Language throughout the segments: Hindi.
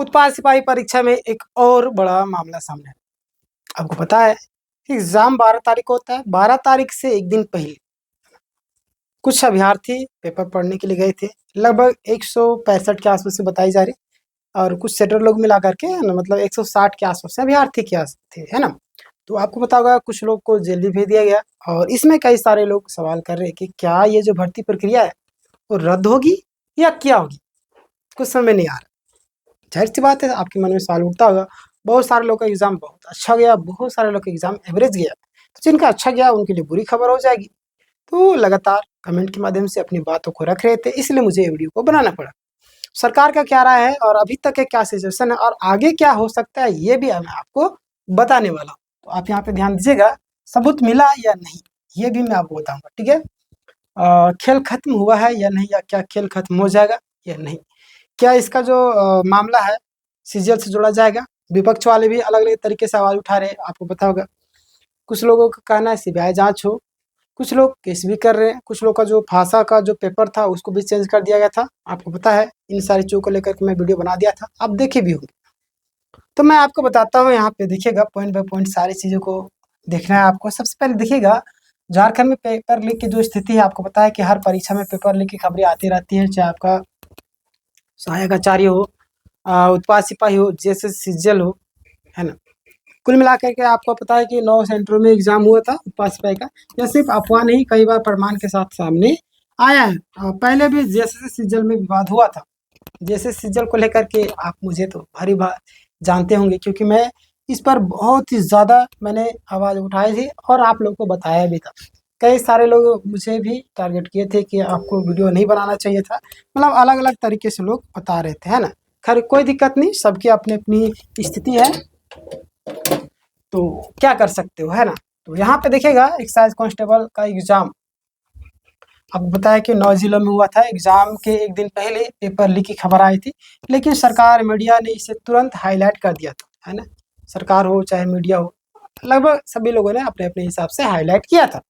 उत्पाद सिपाही परीक्षा में एक और बड़ा मामला सामने है। आपको पता है कि एग्जाम 12 तारीख को होता है। 12 तारीख से एक दिन पहले कुछ अभ्यर्थी पेपर पढ़ने के लिए गए थे। लगभग 165 के आसपास से बताई जा रही, और कुछ सेटर लोग मिला करके ना, मतलब 160 के आसपास से अभ्यर्थी के आस थे, है ना। तो आपको पता होगा कुछ लोग को जेल भी भेज दिया गया, और इसमें कई सारे लोग सवाल कर रहे हैं कि क्या ये जो भर्ती प्रक्रिया है वो रद्द होगी या क्या होगी, कुछ समझ में नहीं आ रहा। जाहिर सी बात है आपके मन में सवाल उठता होगा। बहुत सारे लोग का एग्जाम बहुत अच्छा गया, बहुत सारे लोग का एग्जाम एवरेज गया, तो जिनका अच्छा गया उनके लिए बुरी खबर हो जाएगी। तो लगातार कमेंट के माध्यम से अपनी बातों को रख रहे थे, इसलिए मुझे ये वीडियो को बनाना पड़ा। सरकार का क्या राय है और अभी तक के क्या सिचुएशन है और आगे क्या हो सकता है, ये भी मैं आपको बताने वाला हूँ। तो आप यहाँ पे ध्यान दीजिएगा, सबूत मिला या नहीं ये भी मैं आपको बताऊंगा, ठीक है। खेल खत्म हुआ है या नहीं, या क्या खेल खत्म हो जाएगा या नहीं, क्या इसका जो मामला है सीजीएल से जोड़ा जाएगा। विपक्ष वाले भी अलग अलग तरीके से आवाज उठा रहे हैं, आपको पता होगा। कुछ लोगों का कहना है सीबीआई जांच हो, कुछ लोग केस भी कर रहे हैं, कुछ लोग का जो भाषा का जो पेपर था उसको भी चेंज कर दिया गया था, आपको पता है। इन सारी चीज़ों को लेकर के मैं वीडियो बना दिया था, आप देखे भी होंगे। तो मैं आपको बताता हूँ, यहाँ पे देखिएगा पॉइंट बाय पॉइंट सारी चीज़ों को देखना है आपको। सबसे पहले देखिएगा झारखंड में पेपर लीक की जो स्थिति है, आपको पता है कि हर परीक्षा में पेपर लीक की खबरें आती रहती है, चाहे आपका सहायक आचार्य हो, उत्पाद सिपाही हो, जैसे सीजीएल हो, है ना। कुल मिलाकर के आपको पता है कि 9 सेंटरों में एग्जाम हुआ था उत्पाद सिपाही का। यह सिर्फ अफवाह नहीं, कई बार प्रमाण के साथ सामने आया है। पहले भी जैसे सीजीएल में विवाद हुआ था, जैसे सीजीएल को लेकर के आप मुझे तो भरी बात जानते होंगे, क्योंकि मैं इस पर बहुत ही ज़्यादा मैंने आवाज़ उठाई थी और आप लोग को बताया भी था। कई सारे लोग मुझे भी टारगेट किए थे कि आपको वीडियो नहीं बनाना चाहिए था, मतलब अलग अलग तरीके से लोग बता रहे थे, है ना। खैर कोई दिक्कत नहीं, सबकी अपनी अपनी स्थिति है, तो क्या कर सकते हो, है ना। तो यहाँ पे देखिएगा एक्साइज कांस्टेबल का एग्जाम आपको बताया कि 9 जिलों में हुआ था। एग्जाम के एक दिन पहले पेपर लीक की खबर आई थी, लेकिन सरकार मीडिया ने इसे तुरंत हाईलाइट कर दिया था, है ना। सरकार हो चाहे मीडिया हो, लगभग सभी लोगों ने अपने अपने हिसाब से हाईलाइट किया था।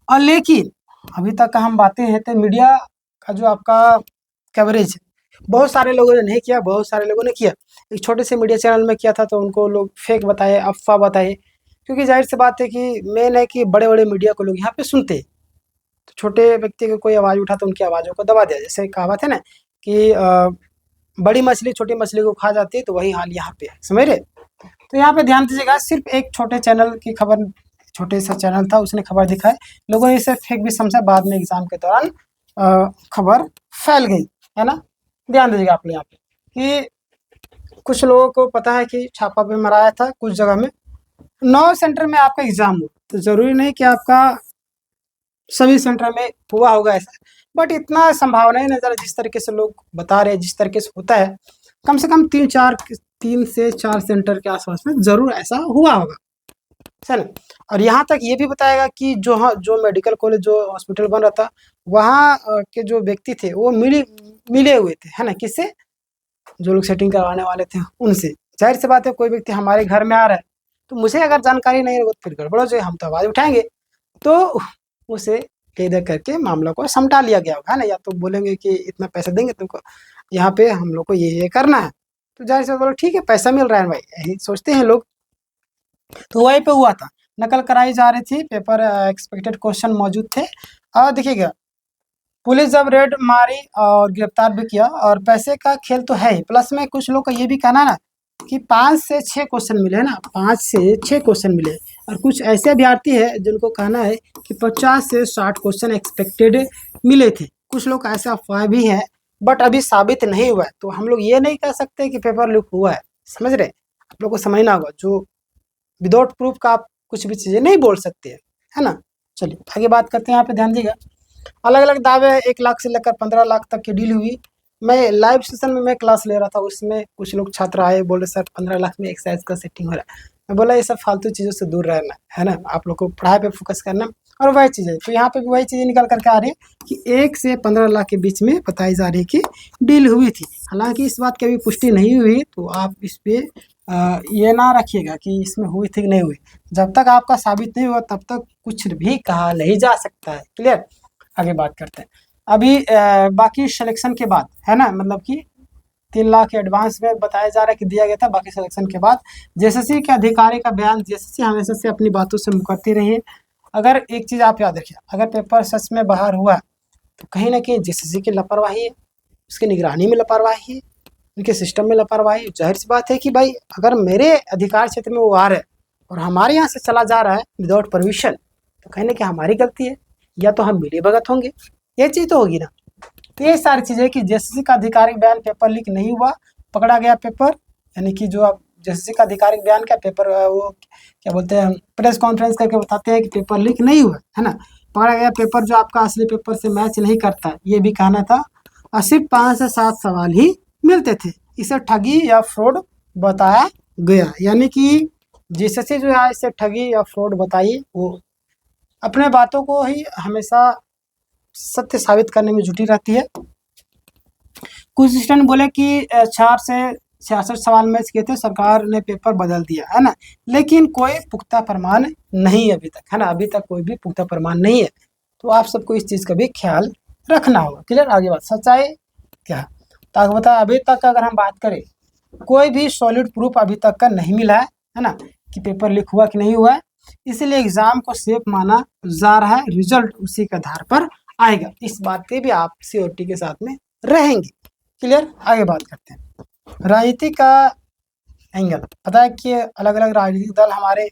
और लेकिन अभी तक हम बातें हैं तो मीडिया का जो आपका कवरेज, बहुत सारे लोगों ने नहीं किया, बहुत सारे लोगों ने किया। एक छोटे से मीडिया चैनल में किया था तो उनको लोग फेक बताए, अफवाह बताए, क्योंकि जाहिर सी बात है कि मेन है कि बड़े बड़े मीडिया को लोग यहाँ पे सुनते हैं। तो छोटे व्यक्ति की कोई आवाज़ उठा तो उनकी आवाज़ों को दबा दिया। जैसे कहावत है ना कि बड़ी मछली छोटी मछली को खा जाती है, तो वही हाल यहाँ पे है, समझ रहे। तो यहाँ पे ध्यान दीजिएगा, सिर्फ एक छोटे चैनल की खबर, छोटे सा चैनल था उसने खबर दिखाई, लोगों ने इसे फेक भी समझा, बाद में एग्जाम के दौरान खबर फैल गई, है ना। ध्यान दीजिएगा आप यहाँ पे कि कुछ लोगों को पता है कि छापा पे मराया था कुछ जगह में। 9 सेंटर में आपका एग्जाम हो तो जरूरी नहीं कि आपका सभी सेंटर में हुआ होगा ऐसा, बट इतना संभावना ही नजर, जिस तरीके से लोग बता रहे हैं, जिस तरीके से होता है, कम से कम 3 से 4 सेंटर के आसपास में जरूर ऐसा हुआ होगा, है ना। और यहाँ तक ये भी बताएगा कि जो मेडिकल कॉलेज, जो हॉस्पिटल बन रहा था, वहाँ के जो व्यक्ति थे वो मिले हुए थे, है ना, किससे, जो लोग सेटिंग करवाने वाले थे उनसे। जाहिर सी बात है कोई व्यक्ति हमारे घर में आ रहा है तो मुझे अगर जानकारी नहीं होगी तो फिर गड़बड़ हो जाए, हम तो आवाज़ उठाएंगे, तो उसे इधर करके मामला को समटा लिया गया होगा, है ना। या तो बोलेंगे कि इतना पैसा देंगे तुमको, यहाँ पे हम लोग को ये करना है, तो जाहिर से बोलो ठीक है पैसा मिल रहा है भाई, यही सोचते हैं लोग। तो वहीं पे हुआ था, नकल कराई जा रही थी, पेपर एक्सपेक्टेड क्वेश्चन मौजूद थे। और देखिएगा पुलिस जब रेड मारी और गिरफ्तार भी किया, और पैसे का खेल तो है ही, प्लस में कुछ लोग का ये भी कहना ना कि 5 से 6 क्वेश्चन मिले ना, 5 से 6 क्वेश्चन मिले। और कुछ ऐसे अभ्यर्थी है जिनको कहना है कि 50 से 60 क्वेश्चन एक्सपेक्टेड मिले थे। कुछ लोग ऐसा अफवाह भी है, बट अभी साबित नहीं हुआ है, तो हम लोग ये नहीं कह सकते कि पेपर लीक हुआ है, समझ रहे। आप लोग को समझना होगा, जो विदाउट प्रूफ का आप कुछ भी चीज़ें नहीं बोल सकते हैं, है ना। चलिए आगे बात करते हैं। यहाँ पे ध्यान दीजिएगा, अलग अलग दावे 1 लाख से लेकर 15 लाख तक की डील हुई। मैं लाइव सेशन में मैं क्लास ले रहा था, उसमें कुछ लोग छात्र आए, बोले सर 15 लाख में एक्साइज का सेटिंग हो रहा है। मैं बोला ये सब फालतू चीज़ों से दूर रहना है ना, आप लोग को पढ़ाई पे फोकस करना। और वही चीज़ें, तो यहाँ पे भी वही चीज़ें निकल करके आ रही है कि 1 से 15 लाख के बीच में बताई जा रही है कि डील हुई थी। हालांकि इस बात की अभी पुष्टि नहीं हुई, तो आप इस पर ये ना रखिएगा कि इसमें हुई थी कि नहीं हुई। जब तक आपका साबित नहीं हुआ तब तक कुछ भी कहा नहीं जा सकता है, क्लियर। आगे बात करते हैं। अभी बाकी सिलेक्शन के बाद, है ना, मतलब कि 3 लाख एडवांस में बताया जा रहा है कि दिया गया था, बाकी सिलेक्शन के बाद। जेएसएससी के अधिकारी का बयान, जेएसएससी हमेशा से अपनी बातों से मुकरती रही है। अगर एक चीज़ आप याद रखिए, अगर पेपर सच में बाहर हुआ तो कहीं ना कहीं जेएसएससी की लापरवाही है, उसकी निगरानी में लापरवाही है, उनके सिस्टम में लापरवाही। जाहिर सी बात है कि भाई अगर मेरे अधिकार क्षेत्र में वो आ रहा है और हमारे यहाँ से चला जा रहा है विदाउट परमिशन, तो कहीं ना कहीं हमारी गलती है, या तो हम मिली भगत होंगे, ये चीज़ तो होगी ना। तो ये सारी चीज़ें कि जेएसएससी का आधिकारिक बयान, पेपर लीक नहीं हुआ, पकड़ा गया पेपर, यानी कि जो आप जेएसएससी का आधिकारिक बयान का पेपर, वो क्या बोलते हैं, प्रेस कॉन्फ्रेंस करके बताते हैं कि पेपर लीक नहीं हुआ है ना, पकड़ा गया पेपर जो आपका असली पेपर से मैच नहीं करता, ये भी कहना था। और सिर्फ 5 से 7 सवाल ही मिलते थे, इसे ठगी या फ्रॉड बताया गया। यानी कि जेएसएससी जो है इसे ठगी या फ्रॉड बताइए, वो अपने बातों को ही हमेशा सत्य साबित करने में जुटी रहती है। कुछ स्टूडेंट बोले कि 4 से 66 सवाल मैच किए थे, सरकार ने पेपर बदल दिया है ना, लेकिन कोई पुख्ता प्रमाण नहीं है अभी तक, है ना, अभी तक कोई भी पुख्ता प्रमाण नहीं है। तो आप सबको इस चीज़ का भी ख्याल रखना होगा। क्लियर? आगे बात, सच्चाई क्या, तो आगे बता, अभी तक अगर हम बात करें, कोई भी सॉलिड प्रूफ अभी तक का नहीं मिला है ना, कि पेपर लीक हुआ कि नहीं हुआ है, इसलिए एग्जाम को सेफ माना जा रहा है, रिजल्ट उसी के आधार पर आएगा। इस बात पे भी आप सियोरिटी के साथ में रहेंगे। क्लियर? आगे बात करते हैं राजनीति का एंगल। पता है कि अलग अलग राजनीतिक दल हमारे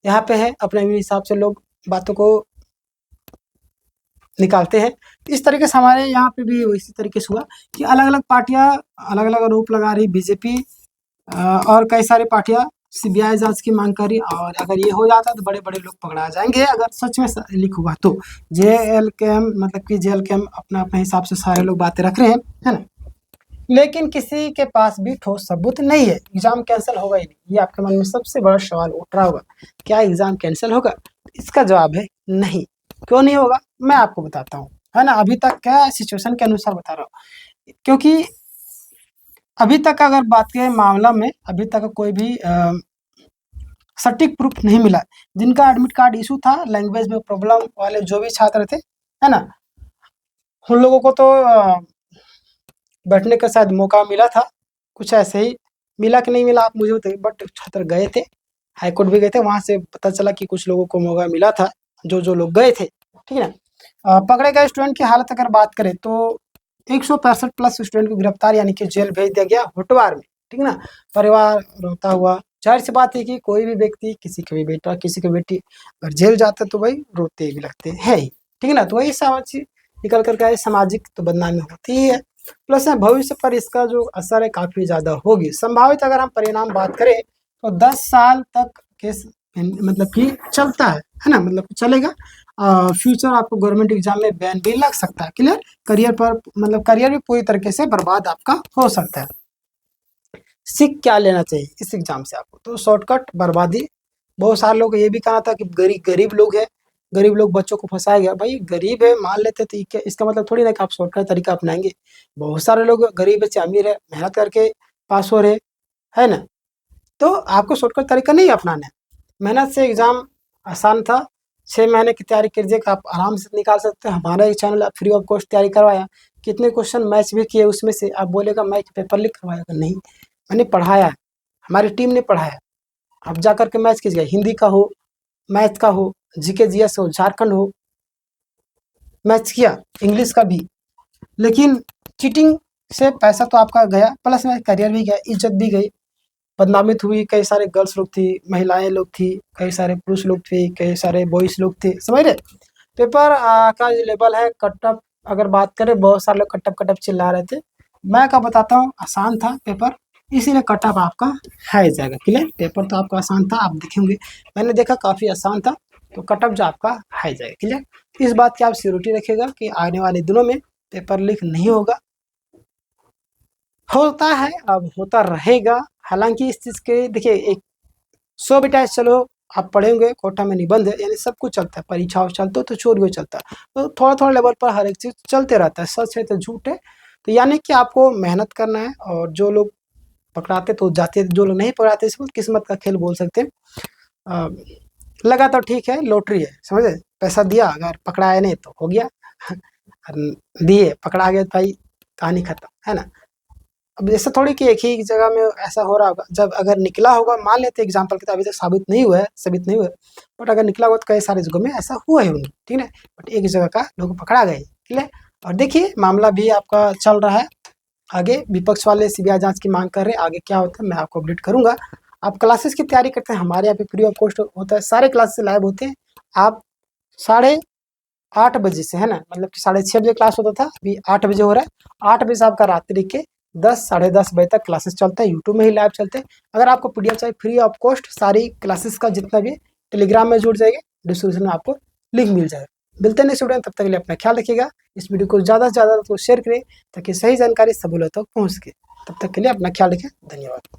यहाँ पे है, अपने हिसाब से लोग बातों को निकालते हैं। इस तरीके से हमारे यहाँ पे भी इसी तरीके से हुआ कि अलग अलग पार्टियाँ अलग अलग आरोप लगा रही, बीजेपी और कई सारी पार्टियाँ सीबीआई जांच की मांग करी, और अगर ये हो जाता तो बड़े बड़े लोग पकड़ा जाएंगे, अगर सच में लीक हुआ तो। जेएलकेएम मतलब कि जेएलकेएम अपना अपने हिसाब से सारे लोग बातें रख रहे हैं, है ना, लेकिन किसी के पास भी ठोस सबूत नहीं है। एग्जाम कैंसिल होगा ही नहीं, ये आपके मन में सबसे बड़ा सवाल उठ रहा होगा, क्या एग्जाम कैंसिल होगा? इसका जवाब है नहीं। क्यों नहीं होगा, मैं आपको बताता हूँ, है ना। अभी तक क्या सिचुएशन के अनुसार बता रहा हूँ, क्योंकि अभी तक अगर बात करें मामला में, अभी तक कोई भी सटीक प्रूफ नहीं मिला। जिनका एडमिट कार्ड इशू था, लैंग्वेज में प्रॉब्लम वाले जो भी छात्र थे, है ना, उन लोगों को तो बैठने का शायद मौका मिला था, कुछ ऐसे ही मिला कि नहीं मिला आप मुझे बताइए। बट छात्र गए थे, हाईकोर्ट भी गए थे, वहाँ से पता चला कि कुछ लोगों को मौका मिला था, जो लोग गए थे, ठीक है ना। पकड़े गए स्टूडेंट की हालत अगर बात करें तो 165 प्लस स्टूडेंट को गिरफ्तार यानी कि जेल भेज दिया गया होटवार में, ठीक है ना। परिवार रोता हुआ, जाहिर सी बात है कि कोई भी व्यक्ति, किसी का भी बेटा, किसी की बेटी अगर जेल जाता है तो भाई रोते भी लगते हैं ही, ठीक है ना। तो वही सामाजिक निकल कर के सामाजिक तो बदनामी होती ही है, प्लस भविष्य पर इसका जो असर है काफ़ी ज़्यादा होगी। संभावित अगर हम परिणाम बात करें तो 10 साल तक केस मतलब कि चलता है ना, मतलब चलेगा। फ्यूचर आपको गवर्नमेंट एग्जाम में बैन भी लग सकता है। क्लियर? करियर पर मतलब करियर भी पूरी तरीके से बर्बाद आपका हो सकता है। सीख क्या लेना चाहिए इस एग्जाम से आपको? तो शॉर्टकट बर्बादी। बहुत सारे लोग ये भी कहना था कि गरीब लोग है, गरीब लोग बच्चों को फंसाया गया। भाई गरीब है मान लेते तो क्या इसका मतलब थोड़ी ना कि आप शॉर्टकट तरीका अपनाएंगे। बहुत सारे लोग गरीब है चाहे अमीर है, मेहनत करके पास हो रहे, है ना। तो आपको शॉर्टकट तरीका नहीं अपनाना है। मेहनत से एग्ज़ाम आसान था, 6 महीने की तैयारी कीजिए आप आराम से निकाल सकते हैं। हमारा एक चैनल फ्री ऑफ कॉस्ट तैयारी करवाया, कितने क्वेश्चन मैच भी किए उसमें से। आप बोलेगा मैं पेपर लीक करवाया, नहीं, मैंने पढ़ाया है, हमारी टीम ने पढ़ाया। आप जा कर के मैच कीजिए, हिंदी का हो, मैथ का हो, जीके जीएस हो, झारखंड हो, मैच किया, इंग्लिश का भी। लेकिन चीटिंग से पैसा तो आपका गया, प्लस में करियर भी गया, इज्जत भी गई, बदनामित हुई। कई सारे गर्ल्स लोग थी, महिलाएं लोग थी, कई सारे पुरुष लोग थे, कई सारे बॉयज लोग थे, समझ रहे। पेपर का जो लेवल है कटअप, अगर बात करें बहुत सारे लोग कटअप चिल्ला रहे थे। मैं क्या बताता हूँ, आसान था पेपर, इसीलिए कटअप आपका हाई जाएगा। क्लियर? पेपर तो आपका आसान था, आप देखेंगे, मैंने देखा काफ़ी आसान था, तो कटअप जो आपका हाई जाएगा। क्लियर? इस बात की आप सिक्योरिटी रखिएगा कि आने वाले दिनों में पेपर लीक नहीं होगा। होता है, अब होता रहेगा। हालांकि इस चीज़ के देखिए, एक 100 बेटा चलो आप पढ़े होंगे, कोटा में निबंध है, यानी सब कुछ चलता है, परीक्षाओं चलते हो तो चोर भी चलता है, तो थोड़ा थोड़ा लेवल पर हर एक चीज़ चलते रहता है, सच है तो झूठ है। तो यानी कि आपको मेहनत करना है, और जो लोग पकड़ाते तो जाते, जो लोग नहीं पकड़ाते इसको किस्मत का खेल बोल सकते हैं। लगा तो ठीक है, लॉटरी है, समझे, पैसा दिया, अगर पकड़ाया नहीं तो हो गया दिए, पकड़ा गया भाई, कहानी खत्म, है ना। अब ऐसा थोड़ी कि एक ही जगह में ऐसा हो रहा होगा, जब अगर निकला होगा, मान लेते हैं एग्जाम्पल के, तो अभी तक साबित नहीं हुआ, बट अगर निकला होगा तो कई सारी जगहों में ऐसा हुआ ही होंगे, ठीक है। बट एक जगह का लोग पकड़ा गए, ठीक है। और देखिए मामला भी आपका चल रहा है आगे, विपक्ष वाले सीबीआई जांच की मांग कर रहे हैं, आगे क्या होता है मैं आपको अपडेट करूंगा। आप क्लासेस की तैयारी करते हैं, हमारे यहाँ पे फ्री ऑफ कॉस्ट होता है, सारे क्लासेस लाइव होते हैं। आप 8:30 से, है ना, मतलब कि 6:30 बजे क्लास होता था, अभी 8 बजे हो रहा है। 8 बजे से आपका रात्रि के 10 साढ़े 10 बजे तक क्लासेस चलता है, यूट्यूब में ही लाइव चलते हैं। अगर आपको पीडीएफ चाहिए फ्री ऑफ कॉस्ट, सारी क्लासेस का जितना भी, टेलीग्राम में जुड़ जाएगा, डिस्क्रिप्शन में आपको लिंक मिल जाएगा। मिलते हैं स्टूडेंट, तब तक के लिए अपना ख्याल रखिएगा। इस वीडियो को ज़्यादा से ज़्यादा तो शेयर करें ताकि सही जानकारी सब लोगों तक पहुँच सके। तब तक के लिए अपना ख्याल रखें, धन्यवाद।